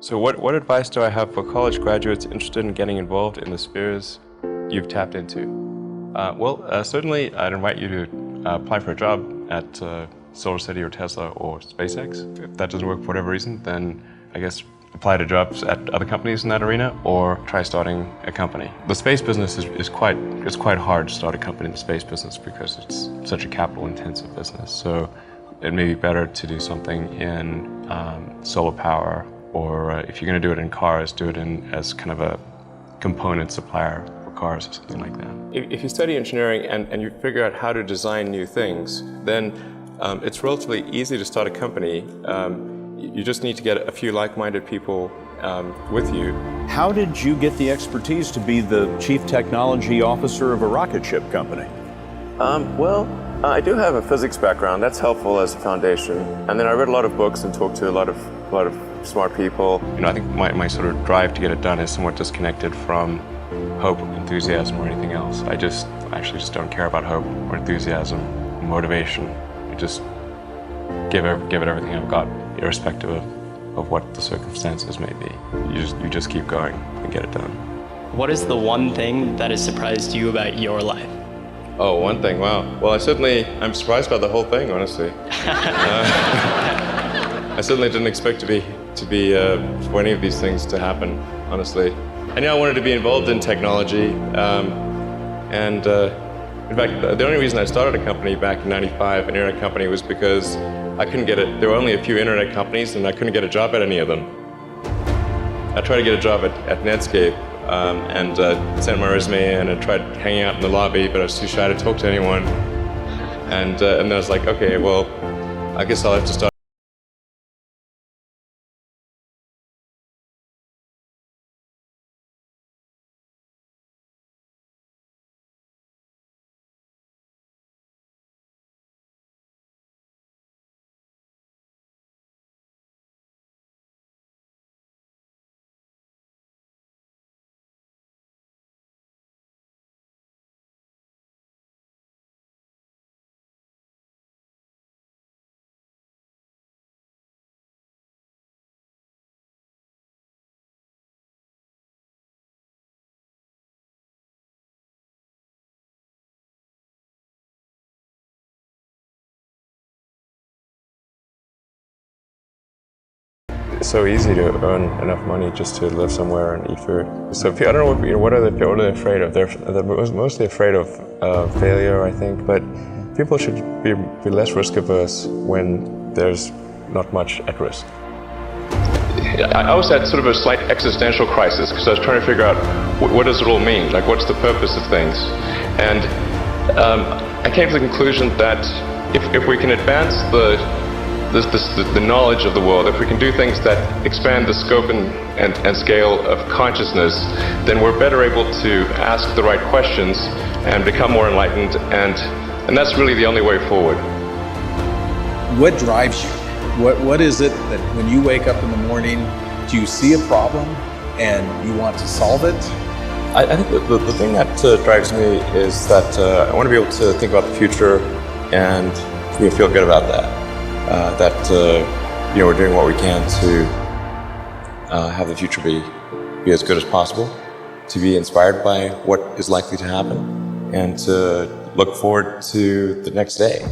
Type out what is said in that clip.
So what advice do I have for college graduates interested in getting involved in the spheres you've tapped into? Certainly I'd invite you to apply for a job at SolarCity or Tesla or SpaceX. If that doesn't work for whatever reason, then I guess apply to jobs at other companies in that arena or try starting a company. The space business is quite hard to start a company in the space business because it's such a capital intensive business. So it may be better to do something in solar power, or if you're going to do it in cars, do it as kind of a component supplier for cars or something like that. If you study engineering and you figure out how to design new things, then it's relatively easy to start a company. You just need to get a few like-minded people with you. How did you get the expertise to be the chief technology officer of a rocket ship company? I do have a physics background. That's helpful as a foundation. And then I read a lot of books and talked to a lot of smart people. I think my sort of drive to get it done is somewhat disconnected from hope, enthusiasm, or anything else. I actually just don't care about hope or enthusiasm, or motivation. I just give it everything I've got, irrespective of what the circumstances may be. You just keep going and get it done. What is the one thing that has surprised you about your life? Oh, one thing, wow. Well, I'm surprised by the whole thing, honestly. I certainly didn't expect for any of these things to happen, honestly. I knew I wanted to be involved in technology, in fact, the only reason I started a company back in '95, an internet company, was because I couldn't get it. There were only a few internet companies, and I couldn't get a job at any of them. I tried to get a job at Netscape, and sent my resume in and tried hanging out in the lobby, but I was too shy to talk to anyone. And then I was like, okay, well, I guess I'll have to start. It's so easy to earn enough money just to live somewhere and eat food. So I don't know what are they afraid of? They're mostly afraid of failure, I think. But people should be less risk averse when there's not much at risk. I always had sort of a slight existential crisis because I was trying to figure out what does it all mean? Like, what's the purpose of things? And I came to the conclusion that if we can advance the knowledge of the world, if we can do things that expand the scope and scale of consciousness, then we're better able to ask the right questions and become more enlightened, and that's really the only way forward. What drives you? What is it that when you wake up in the morning, do you see a problem and you want to solve it? I think the thing that drives me is that I want to be able to think about the future and feel good about that. We're doing what we can to have the future be as good as possible, to be inspired by what is likely to happen, and to look forward to the next day.